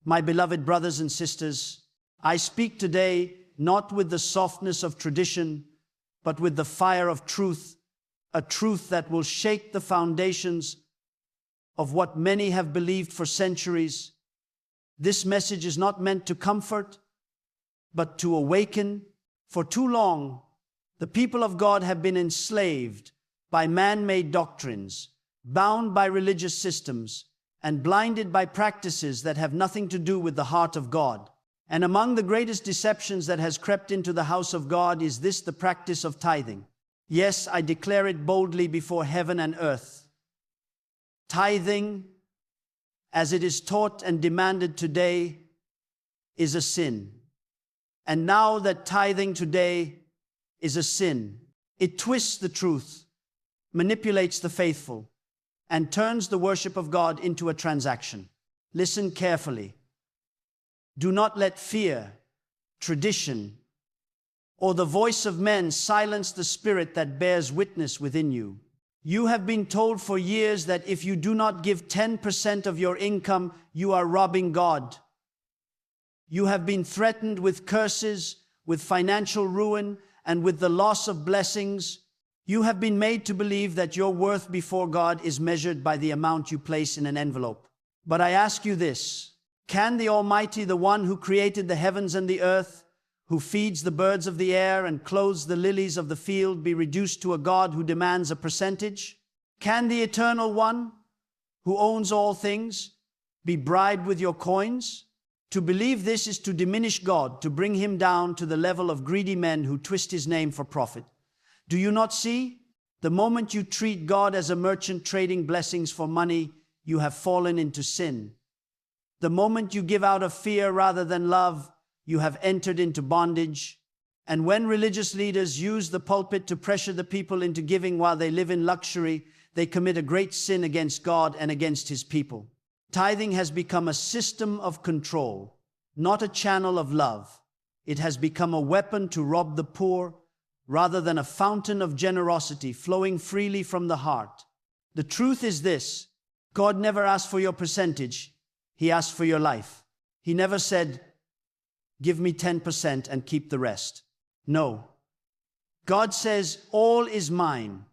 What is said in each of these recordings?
My beloved brothers and sisters, I speak today not with the softness of tradition, but with the fire of truth, a truth that will shake the foundations of what many have believed for centuries. This message is not meant to comfort, but to awaken. For too long, the people of God have been enslaved by man-made doctrines, bound by religious systems, and blinded by practices that have nothing to do with the heart of God. And among the greatest deceptions that has crept into the house of God is this, the practice of tithing. Yes, I declare it boldly before heaven and earth. Tithing, as it is taught and demanded today, is a sin. And now that tithing today is a sin, it twists the truth, manipulates the faithful, and turns the worship of God into a transaction. Listen carefully. Do not let fear, tradition, or the voice of men silence the spirit that bears witness within you. You have been told for years that if you do not give 10% of your income, you are robbing God. You have been threatened with curses, with financial ruin, and with the loss of blessings. You have been made to believe that your worth before God is measured by the amount you place in an envelope. But I ask you this: can the Almighty, the one who created the heavens and the earth, who feeds the birds of the air and clothes the lilies of the field, be reduced to a God who demands a percentage? Can the Eternal One, who owns all things, be bribed with your coins? To believe this is to diminish God, to bring him down to the level of greedy men who twist his name for profit. Do you not see? The moment you treat God as a merchant trading blessings for money, you have fallen into sin. The moment you give out of fear rather than love, you have entered into bondage. And when religious leaders use the pulpit to pressure the people into giving while they live in luxury, they commit a great sin against God and against his people. Tithing has become a system of control, not a channel of love. It has become a weapon to rob the poor, rather than a fountain of generosity flowing freely from the heart. The truth is this: God never asked for your percentage, he asked for your life. He never said, give me 10% and keep the rest. No. God says, all is mine.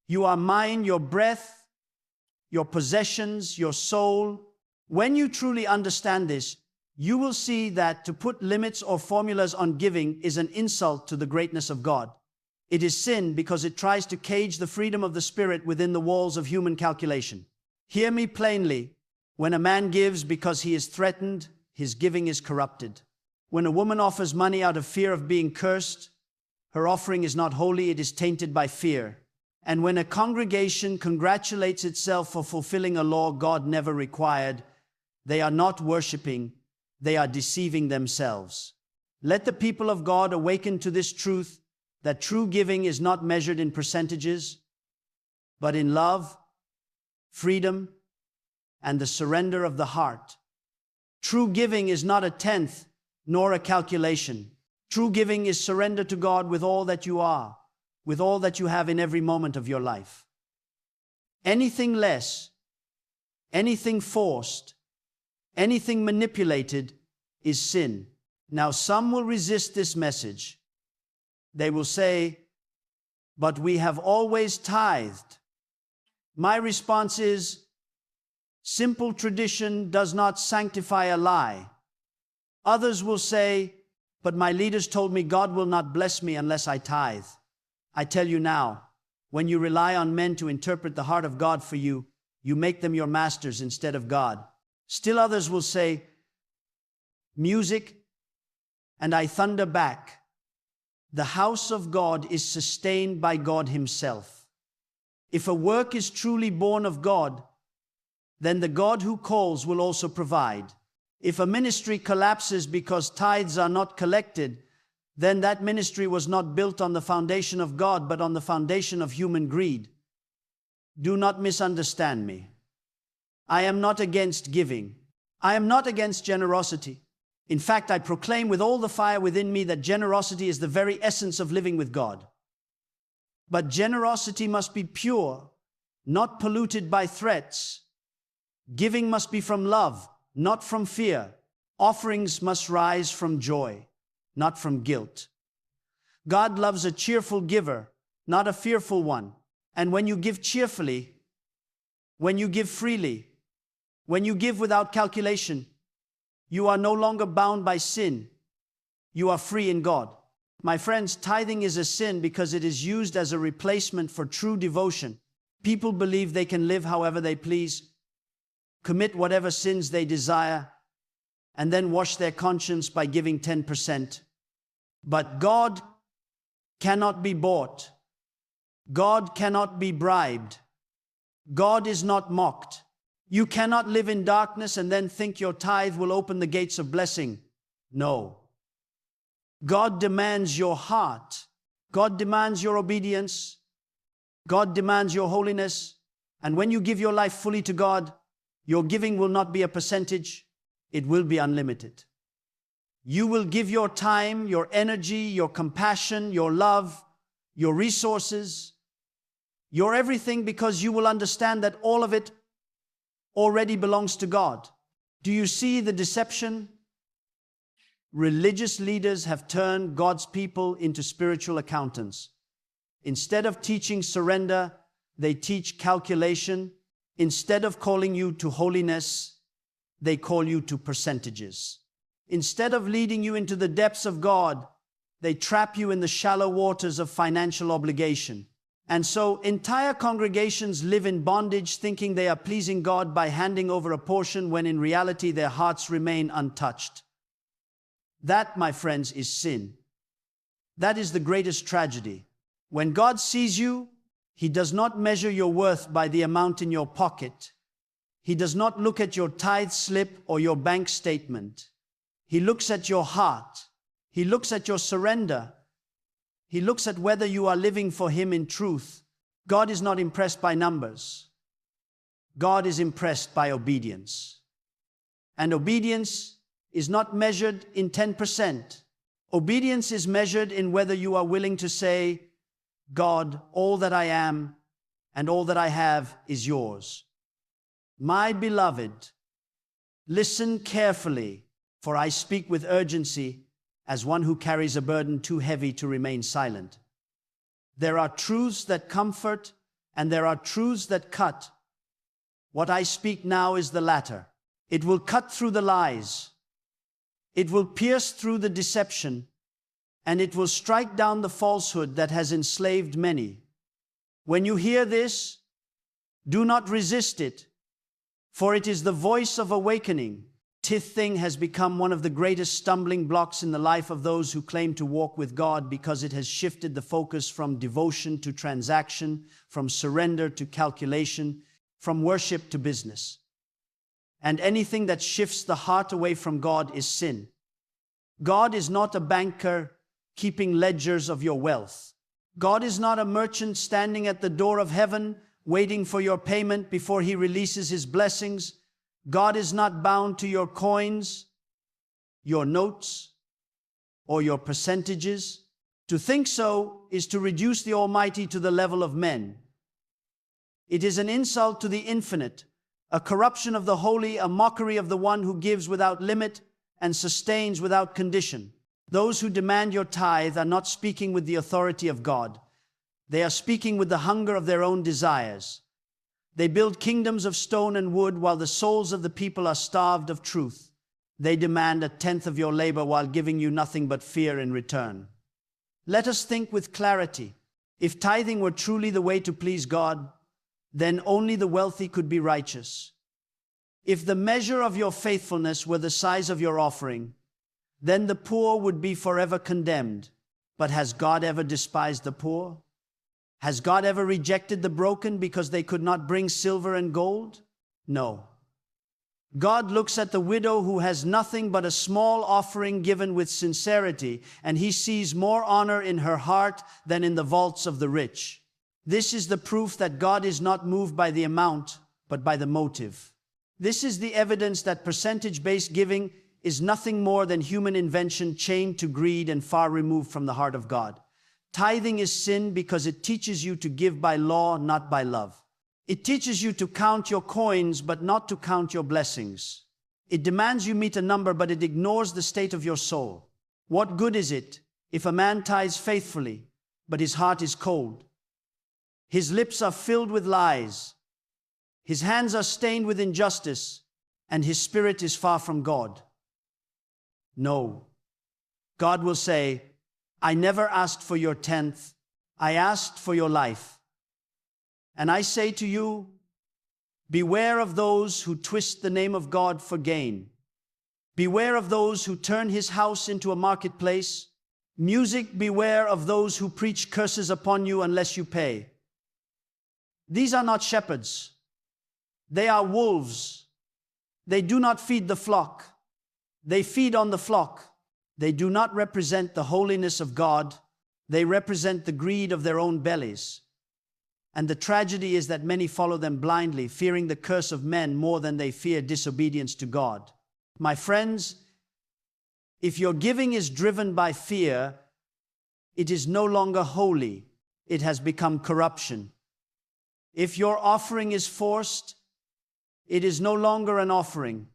You are mine, your breath, your possessions, your soul. When you truly understand this, you will see that to put limits or formulas on giving is an insult to the greatness of God. It is sin because it tries to cage the freedom of the Spirit within the walls of human calculation. Hear me plainly. When a man gives because he is threatened, his giving is corrupted. When a woman offers money out of fear of being cursed, her offering is not holy, it is tainted by fear. And when a congregation congratulates itself for fulfilling a law God never required, they are not worshiping, they are deceiving themselves. Let the people of God awaken to this truth, that true giving is not measured in percentages, but in love, freedom, and the surrender of the heart. True giving is not a tenth, nor a calculation. True giving is surrender to God with all that you are, with all that you have in every moment of your life. Anything less, anything forced, anything manipulated is sin. Now, some will resist this message. They will say, but we have always tithed. My response is, simple tradition does not sanctify a lie. Others will say, but my leaders told me God will not bless me unless I tithe. I tell you now, when you rely on men to interpret the heart of God for you, you make them your masters instead of God. Still others will say, music, and I thunder back. The house of God is sustained by God himself. If a work is truly born of God, then the God who calls will also provide. If a ministry collapses because tithes are not collected, then that ministry was not built on the foundation of God, but on the foundation of human greed. Do not misunderstand me. I am not against giving. I am not against generosity. In fact, I proclaim with all the fire within me that generosity is the very essence of living with God. But generosity must be pure, not polluted by threats. Giving must be from love, not from fear. Offerings must rise from joy, not from guilt. God loves a cheerful giver, not a fearful one. And when you give cheerfully, when you give freely, when you give without calculation, you are no longer bound by sin. You are free in God. My friends, tithing is a sin because it is used as a replacement for true devotion. People believe they can live however they please, commit whatever sins they desire, and then wash their conscience by giving 10%. But God cannot be bought. God cannot be bribed. God is not mocked. You cannot live in darkness and then think your tithe will open the gates of blessing. No. God demands your heart. God demands your obedience. God demands your holiness. And when you give your life fully to God, your giving will not be a percentage. It will be unlimited. You will give your time, your energy, your compassion, your love, your resources, your everything, because you will understand that all of it already belongs to God. Do you see the deception? Religious leaders have turned God's people into spiritual accountants. Instead of teaching surrender, they teach calculation. Instead of calling you to holiness, they call you to percentages. Instead of leading you into the depths of God, they trap you in the shallow waters of financial obligation. And so entire congregations live in bondage, thinking they are pleasing God by handing over a portion when in reality their hearts remain untouched. That, my friends, is sin. That is the greatest tragedy. When God sees you, He does not measure your worth by the amount in your pocket. He does not look at your tithe slip or your bank statement. He looks at your heart. He looks at your surrender. He looks at whether you are living for Him in truth. God is not impressed by numbers. God is impressed by obedience. And obedience is not measured in 10%. Obedience is measured in whether you are willing to say, God, all that I am and all that I have is yours. My beloved, listen carefully, for I speak with urgency as one who carries a burden too heavy to remain silent. There are truths that comfort and there are truths that cut. What I speak now is the latter. It will cut through the lies. It will pierce through the deception, and it will strike down the falsehood that has enslaved many. When you hear this, do not resist it, for it is the voice of awakening. Tithing has become one of the greatest stumbling blocks in the life of those who claim to walk with God because it has shifted the focus from devotion to transaction, from surrender to calculation, from worship to business. And anything that shifts the heart away from God is sin. God is not a banker keeping ledgers of your wealth. God is not a merchant standing at the door of heaven waiting for your payment before He releases His blessings. God is not bound to your coins, your notes, or your percentages. To think so is to reduce the Almighty to the level of men. It is an insult to the infinite, a corruption of the holy, a mockery of the one who gives without limit and sustains without condition. Those who demand your tithe are not speaking with the authority of God. They are speaking with the hunger of their own desires. They build kingdoms of stone and wood while the souls of the people are starved of truth. They demand 1/10 of your labor while giving you nothing but fear in return. Let us think with clarity. If tithing were truly the way to please God, then only the wealthy could be righteous. If the measure of your faithfulness were the size of your offering, then the poor would be forever condemned. But has God ever despised the poor? Has God ever rejected the broken because they could not bring silver and gold? No. God looks at the widow who has nothing but a small offering given with sincerity, and He sees more honor in her heart than in the vaults of the rich. This is the proof that God is not moved by the amount, but by the motive. This is the evidence that percentage-based giving is nothing more than human invention chained to greed and far removed from the heart of God. Tithing is sin because it teaches you to give by law, not by love. It teaches you to count your coins, but not to count your blessings. It demands you meet a number, but it ignores the state of your soul. What good is it if a man tithes faithfully, but his heart is cold? His lips are filled with lies. His hands are stained with injustice, and his spirit is far from God. No. God will say, I never asked for your tenth. I asked for your life. And I say to you, beware of those who twist the name of God for gain. Beware of those who turn his house into a marketplace. Music, beware of those who preach curses upon you unless you pay. These are not shepherds. They are wolves. They do not feed the flock. They feed on the flock. They do not represent the holiness of God. They represent the greed of their own bellies. And the tragedy is that many follow them blindly, fearing the curse of men more than they fear disobedience to God. My friends, if your giving is driven by fear, it is no longer holy. It has become corruption. If your offering is forced, it is no longer an offering.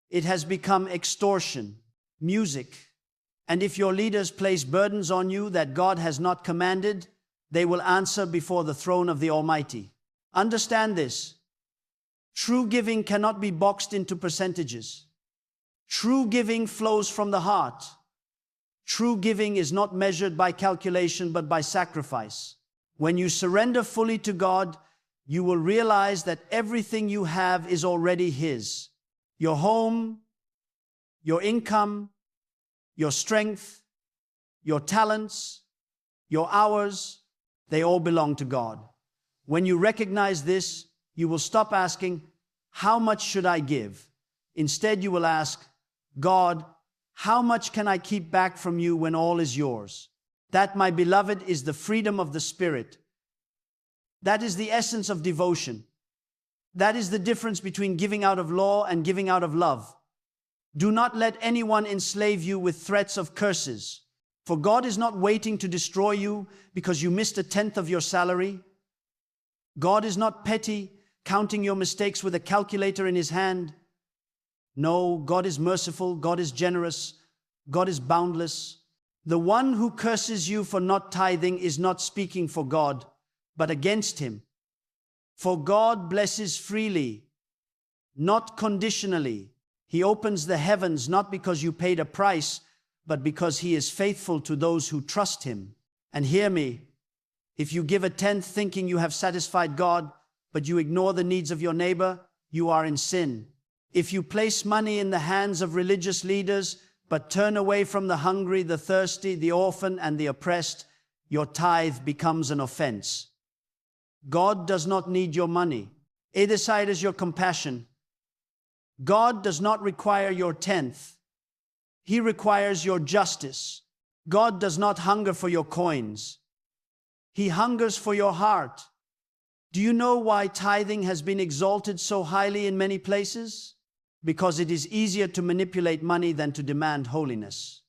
It has become extortion, music. And if your leaders place burdens on you that God has not commanded, they will answer before the throne of the Almighty. Understand this. True giving cannot be boxed into percentages. True giving flows from the heart. True giving is not measured by calculation but by sacrifice. When you surrender fully to God, you will realize that everything you have is already His. Your home, your income, your strength, your talents, your hours, they all belong to God. When you recognize this, you will stop asking, how much should I give? Instead, you will ask, God, how much can I keep back from you when all is yours? That, my beloved, is the freedom of the Spirit. That is the essence of devotion. That is the difference between giving out of law and giving out of love. Do not let anyone enslave you with threats of curses. For God is not waiting to destroy you because you missed a tenth of your salary. God is not petty, counting your mistakes with a calculator in His hand. No, God is merciful, God is generous, God is boundless. The one who curses you for not tithing is not speaking for God, but against Him. For God blesses freely, not conditionally. He opens the heavens not because you paid a price, but because He is faithful to those who trust Him. And hear me, if you give a tenth thinking you have satisfied God, but you ignore the needs of your neighbor, you are in sin. If you place money in the hands of religious leaders, but turn away from the hungry, the thirsty, the orphan, and the oppressed, your tithe becomes an offense. God does not need your money. Either side is your compassion. God does not require your tenth. He requires your justice. God does not hunger for your coins. He hungers for your heart. Do you know why tithing has been exalted so highly in many places? Because it is easier to manipulate money than to demand holiness.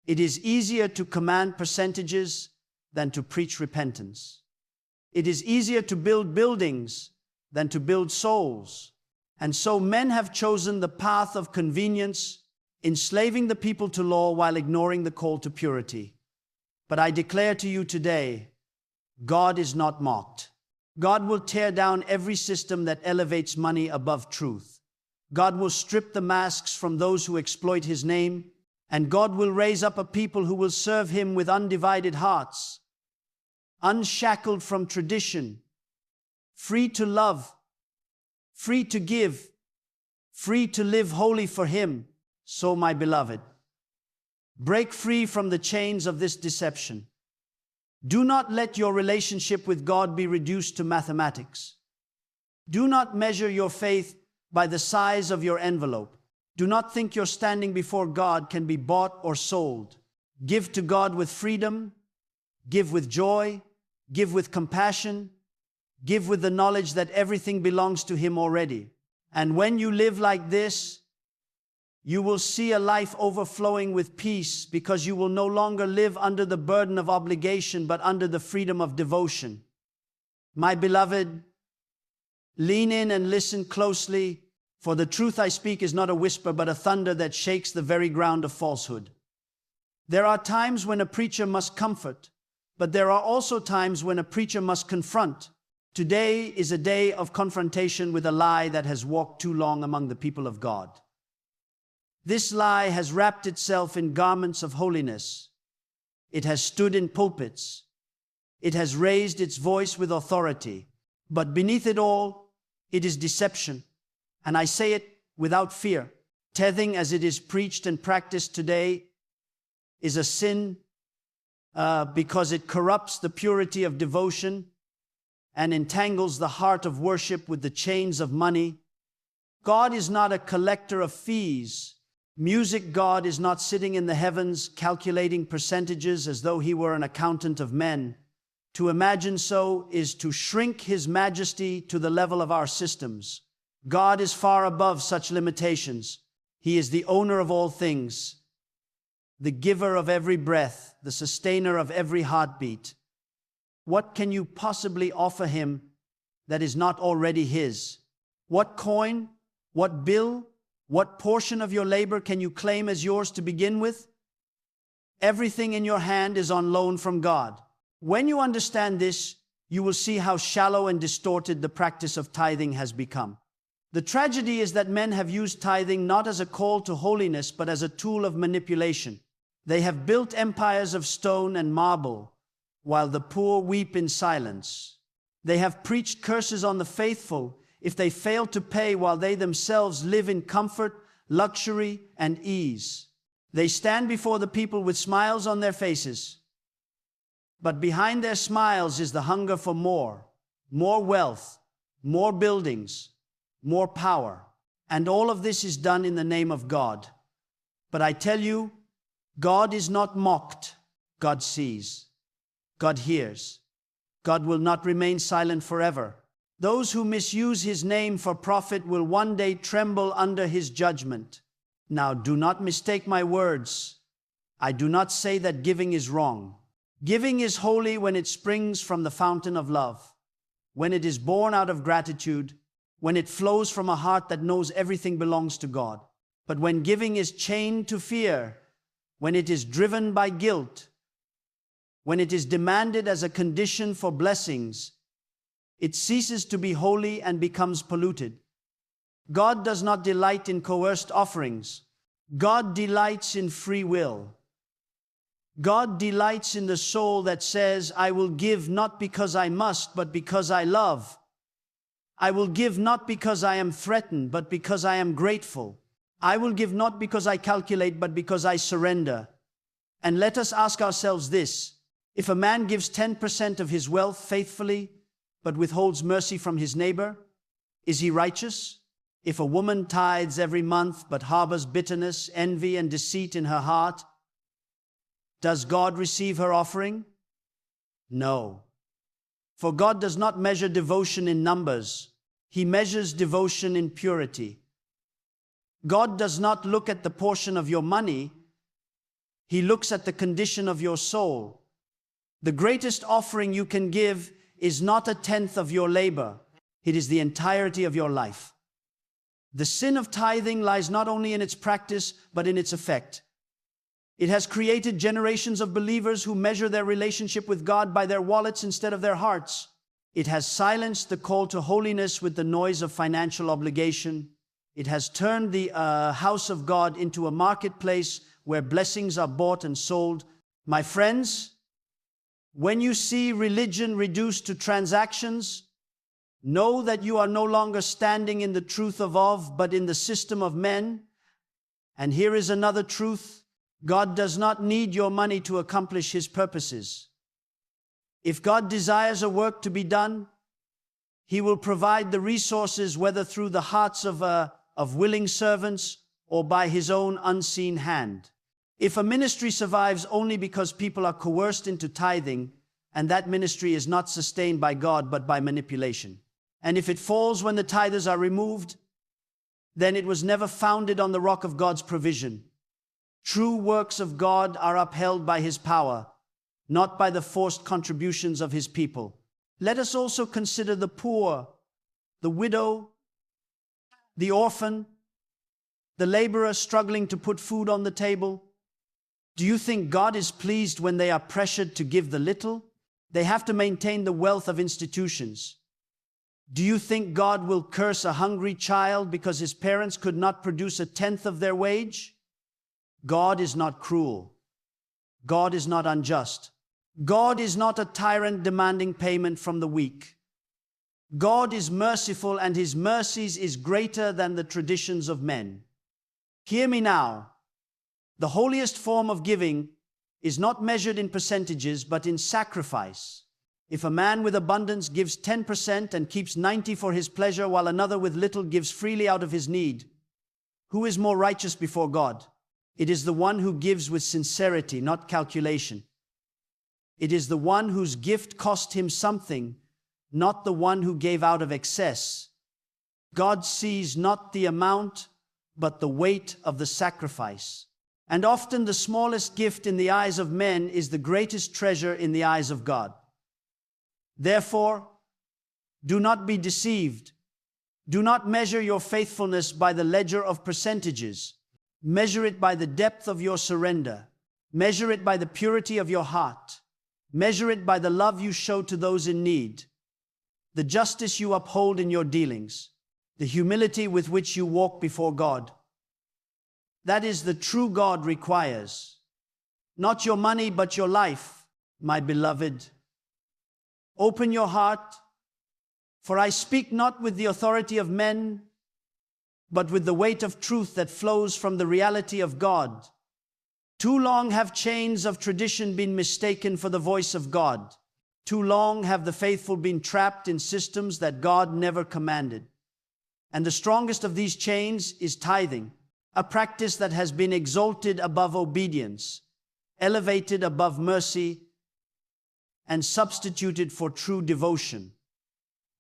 It is easier to command percentages than to preach repentance. It is easier to build buildings than to build souls. And so men have chosen the path of convenience, enslaving the people to law while ignoring the call to purity. But I declare to you today, God is not mocked. God will tear down every system that elevates money above truth. God will strip the masks from those who exploit His name, and God will raise up a people who will serve Him with undivided hearts, unshackled from tradition, free to love, free to give, free to live wholly for Him. So, my beloved, break free from the chains of this deception. Do not let your relationship with God be reduced to mathematics. Do not measure your faith by the size of your envelope. Do not think your standing before God can be bought or sold. Give to God with freedom, give with joy, give with compassion, give with the knowledge that everything belongs to Him already. And when you live like this, you will see a life overflowing with peace because you will no longer live under the burden of obligation but under the freedom of devotion. My beloved, lean in and listen closely For the truth I speak is not a whisper, but a thunder that shakes the very ground of falsehood. There are times when a preacher must comfort, but there are also times when a preacher must confront. Today is a day of confrontation with a lie that has walked too long among the people of God. This lie has wrapped itself in garments of holiness. It has stood in pulpits. It has raised its voice with authority. But beneath it all, it is deception. And I say it without fear. Tithing, as it is preached and practiced today, is a sin because it corrupts the purity of devotion and entangles the heart of worship with the chains of money. God is not a collector of fees. Music God is not sitting in the heavens calculating percentages as though he were an accountant of men. To imagine so is to shrink his majesty to the level of our systems. God is far above such limitations. He is the owner of all things, the giver of every breath, the sustainer of every heartbeat. What can you possibly offer him that is not already his? What coin, what bill, what portion of your labor can you claim as yours to begin with? Everything in your hand is on loan from God. When you understand this, you will see how shallow and distorted the practice of tithing has become. The tragedy is that men have used tithing not as a call to holiness, but as a tool of manipulation. They have built empires of stone and marble, while the poor weep in silence. They have preached curses on the faithful if they fail to pay, while they themselves live in comfort, luxury, and ease. They stand before the people with smiles on their faces, but behind their smiles is the hunger for more wealth, more buildings, more power. And all of this is done in the name of God. But I tell you, God is not mocked. God sees. God hears. God will not remain silent forever. Those who misuse his name for profit will one day tremble under his judgment. Now, do not mistake my words. I do not say that giving is wrong. Giving is holy when it springs from the fountain of love, when it is born out of gratitude, when it flows from a heart that knows everything belongs to God. But when giving is chained to fear, when it is driven by guilt, when it is demanded as a condition for blessings, it ceases to be holy and becomes polluted. God does not delight in coerced offerings. God delights in free will. God delights in the soul that says, I will give not because I must, but because I love. I will give not because I am threatened, but because I am grateful. I will give not because I calculate, but because I surrender. And let us ask ourselves this: if a man gives 10% of his wealth faithfully, but withholds mercy from his neighbor, is he righteous? If a woman tithes every month, but harbors bitterness, envy, and deceit in her heart, does God receive her offering? No. For God does not measure devotion in numbers. He measures devotion in purity. God does not look at the portion of your money. He looks at the condition of your soul. The greatest offering you can give is not a tenth of your labor. It is the entirety of your life. The sin of tithing lies not only in its practice, but in its effect. It has created generations of believers who measure their relationship with God by their wallets instead of their hearts. It has silenced the call to holiness with the noise of financial obligation. It has turned the house of God into a marketplace where blessings are bought and sold. My friends, when you see religion reduced to transactions, know that you are no longer standing in the truth of, but in the system of men. And here is another truth: God does not need your money to accomplish his purposes. If God desires a work to be done, he will provide the resources, whether through the hearts of willing servants or by his own unseen hand. If a ministry survives only because people are coerced into tithing, and that ministry is not sustained by God but by manipulation, and if it falls when the tithers are removed, then it was never founded on the rock of God's provision. True works of God are upheld by his power, not by the forced contributions of his people. Let us also consider the poor, the widow, the orphan, the laborer struggling to put food on the table? Do you think God is pleased when they are pressured to give the little? They have to maintain the wealth of institutions. Do you think God will curse a hungry child because his parents could not produce a tenth of their wage? God is not cruel. God is not unjust. God is not a tyrant demanding payment from the weak. God is merciful, and his mercies is greater than the traditions of men. Hear me now. The holiest form of giving is not measured in percentages, but in sacrifice. If a man with abundance gives 10% and keeps 90% for his pleasure, while another with little gives freely out of his need, who is more righteous before God? It is the one who gives with sincerity, not calculation. It is the one whose gift cost him something, not the one who gave out of excess. God sees not the amount, but the weight of the sacrifice. And often the smallest gift in the eyes of men is the greatest treasure in the eyes of God. Therefore, do not be deceived. Do not measure your faithfulness by the ledger of percentages. Measure it by the depth of your surrender. Measure it by the purity of your heart. Measure it by the love you show to those in need, the justice you uphold in your dealings, the humility with which you walk before God. That is the true God requires. Not your money, but your life, my beloved. Open your heart, for I speak not with the authority of men, but with the weight of truth that flows from the reality of God. Too long have chains of tradition been mistaken for the voice of God. Too long have the faithful been trapped in systems that God never commanded. And the strongest of these chains is tithing, a practice that has been exalted above obedience, elevated above mercy, and substituted for true devotion.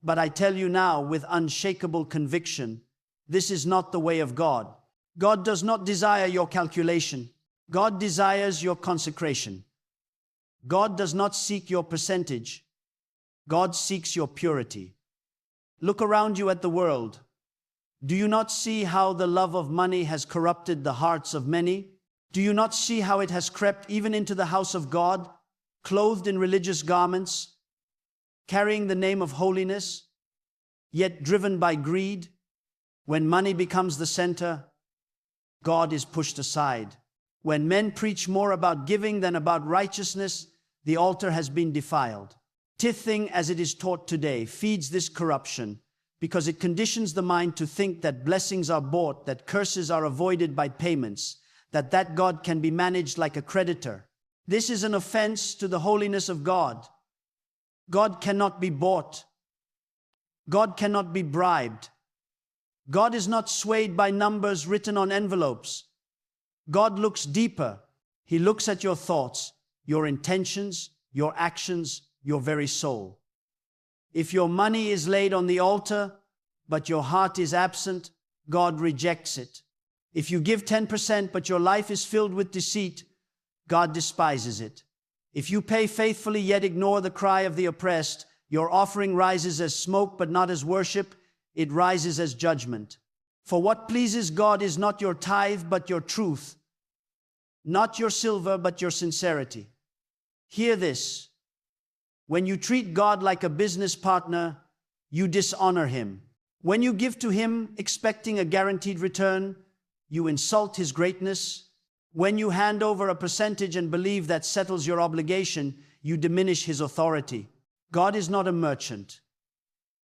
But I tell you now with unshakable conviction, this is not the way of God. God does not desire your calculation. God desires your consecration. God does not seek your percentage. God seeks your purity. Look around you at the world. Do you not see how the love of money has corrupted the hearts of many? Do you not see how it has crept even into the house of God, clothed in religious garments, carrying the name of holiness, yet driven by greed? When money becomes the center, God is pushed aside. When men preach more about giving than about righteousness, the altar has been defiled. Tithing, as it is taught today, feeds this corruption because it conditions the mind to think that blessings are bought, that curses are avoided by payments, that God can be managed like a creditor. This is an offense to the holiness of God. God cannot be bought. God cannot be bribed. God is not swayed by numbers written on envelopes. God looks deeper. He looks at your thoughts, your intentions, your actions, your very soul. If your money is laid on the altar, but your heart is absent, God rejects it. If you give 10%, but your life is filled with deceit, God despises it. If you pay faithfully yet ignore the cry of the oppressed, your offering rises as smoke but not as worship, it rises as judgment. For what pleases God is not your tithe but your truth, not your silver but your sincerity. Hear this. When you treat God like a business partner, you dishonor him. When you give to him expecting a guaranteed return, you insult his greatness. When you hand over a percentage and believe that settles your obligation, you diminish his authority. God is not a merchant.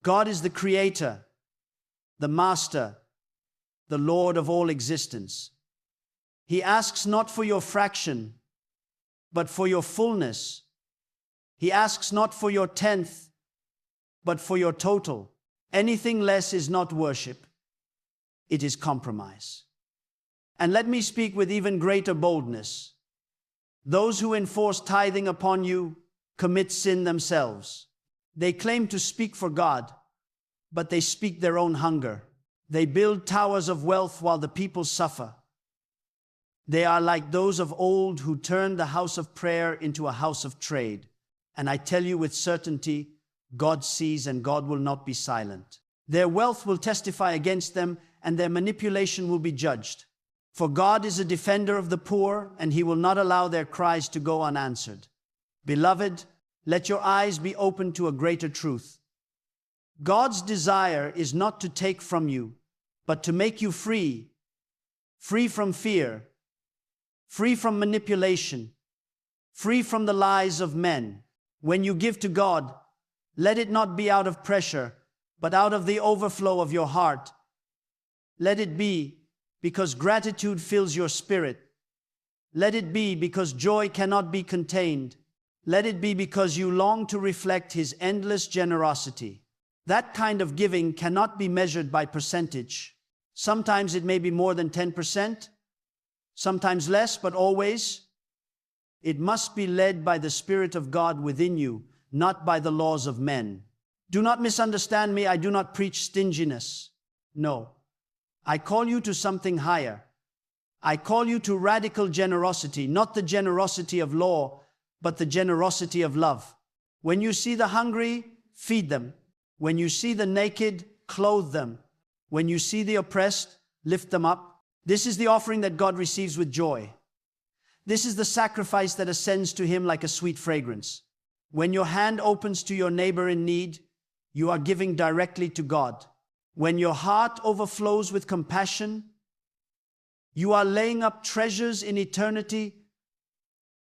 God is the creator, the master, the Lord of all existence. He asks not for your fraction, but for your fullness. He asks not for your tenth, but for your total. Anything less is not worship. It is compromise. And let me speak with even greater boldness. Those who enforce tithing upon you commit sin themselves. They claim to speak for God, but they speak their own hunger. They build towers of wealth while the people suffer. They are like those of old who turned the house of prayer into a house of trade. And I tell you with certainty, God sees and God will not be silent. Their wealth will testify against them, and their manipulation will be judged. For God is a defender of the poor, and he will not allow their cries to go unanswered. Beloved, let your eyes be open to a greater truth. God's desire is not to take from you, but to make you free. Free from fear, free from manipulation, free from the lies of men. When you give to God, let it not be out of pressure, but out of the overflow of your heart. Let it be because gratitude fills your spirit. Let it be because joy cannot be contained. Let it be because you long to reflect His endless generosity. That kind of giving cannot be measured by percentage. Sometimes it may be more than 10%, sometimes less, but always it must be led by the Spirit of God within you, not by the laws of men. Do not misunderstand me. I do not preach stinginess. No, I call you to something higher. I call you to radical generosity, not the generosity of law, but the generosity of love. When you see the hungry, feed them. When you see the naked, clothe them. When you see the oppressed, lift them up. This is the offering that God receives with joy. This is the sacrifice that ascends to Him like a sweet fragrance. When your hand opens to your neighbor in need, you are giving directly to God. When your heart overflows with compassion, you are laying up treasures in eternity,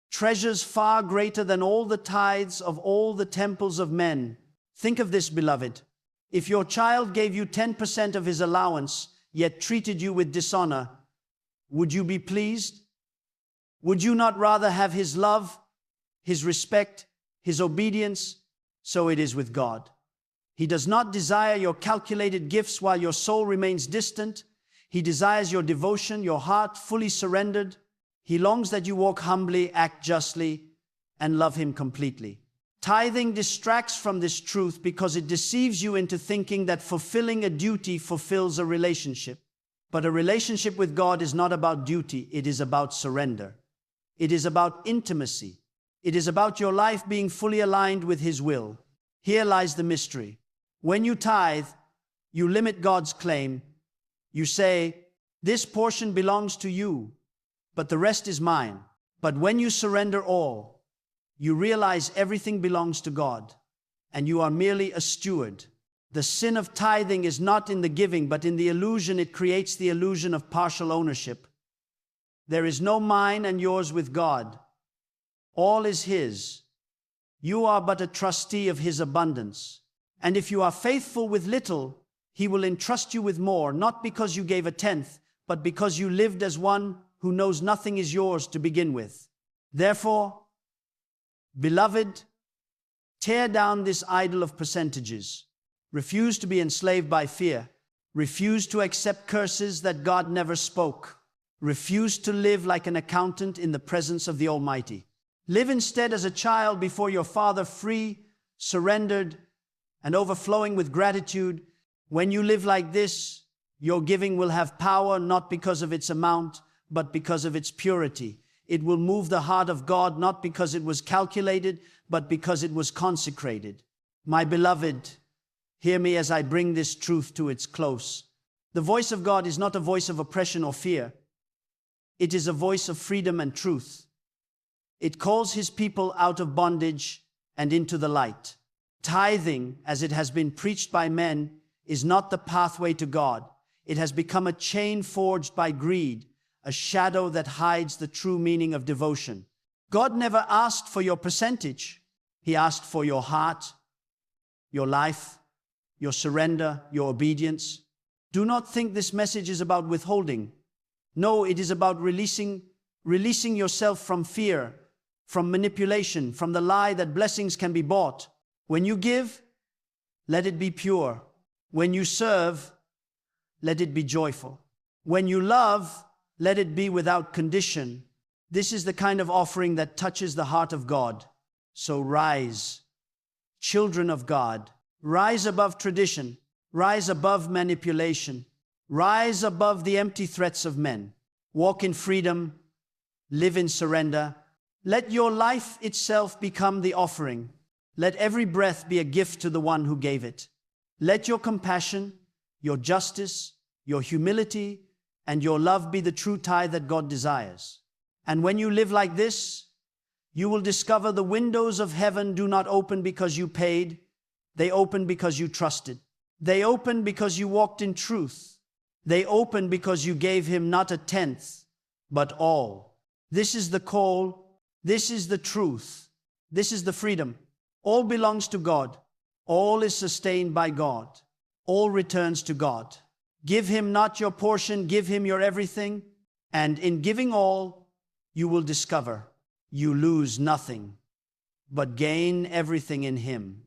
treasures far greater than all the tithes of all the temples of men. Think of this, beloved. If your child gave you 10% of his allowance, yet treated you with dishonor, would you be pleased? Would you not rather have his love, his respect, his obedience? So it is with God. He does not desire your calculated gifts while your soul remains distant. He desires your devotion, your heart fully surrendered. He longs that you walk humbly, act justly, and love Him completely. Tithing distracts from this truth because it deceives you into thinking that fulfilling a duty fulfills a relationship. But a relationship with God is not about duty, it is about surrender. It is about intimacy. It is about your life being fully aligned with His will. Here lies the mystery. When you tithe, you limit God's claim. You say, "This portion belongs to you, but the rest is mine." But when you surrender all, you realize everything belongs to God, and you are merely a steward. The sin of tithing is not in the giving, but in the illusion it creates, the illusion of partial ownership. There is no mine and yours with God. All is His. You are but a trustee of His abundance. And if you are faithful with little, He will entrust you with more, not because you gave a tenth, but because you lived as one who knows nothing is yours to begin with. Therefore, beloved, tear down this idol of percentages. Refuse to be enslaved by fear. Refuse to accept curses that God never spoke. Refuse to live like an accountant in the presence of the Almighty. Live instead as a child before your Father, free, surrendered, and overflowing with gratitude. When you live like this, your giving will have power, not because of its amount, but because of its purity. It will move the heart of God, not because it was calculated, but because it was consecrated. My beloved, hear me as I bring this truth to its close. The voice of God is not a voice of oppression or fear. It is a voice of freedom and truth. It calls His people out of bondage and into the light. Tithing, as it has been preached by men, is not the pathway to God. It has become a chain forged by greed, a shadow that hides the true meaning of devotion. God never asked for your percentage. He asked for your heart, your life, your surrender, your obedience. Do not think this message is about withholding. No, it is about releasing yourself from fear, from manipulation, from the lie that blessings can be bought. When you give, let it be pure. When you serve, let it be joyful. When you love, let it be without condition. This is the kind of offering that touches the heart of God. So rise, children of God. Rise above tradition. Rise above manipulation. Rise above the empty threats of men. Walk in freedom. Live in surrender. Let your life itself become the offering. Let every breath be a gift to the one who gave it. Let your compassion, your justice, your humility, and your love be the true tithe that God desires. And when you live like this, you will discover the windows of heaven do not open because you paid. They open because you trusted. They open because you walked in truth. They open because you gave him not a tenth, but all. This is the call. This is the truth. This is the freedom. All belongs to God. All is sustained by God. All returns to God. Give him not your portion, give him your everything. And in giving all, you will discover you lose nothing, but gain everything in him.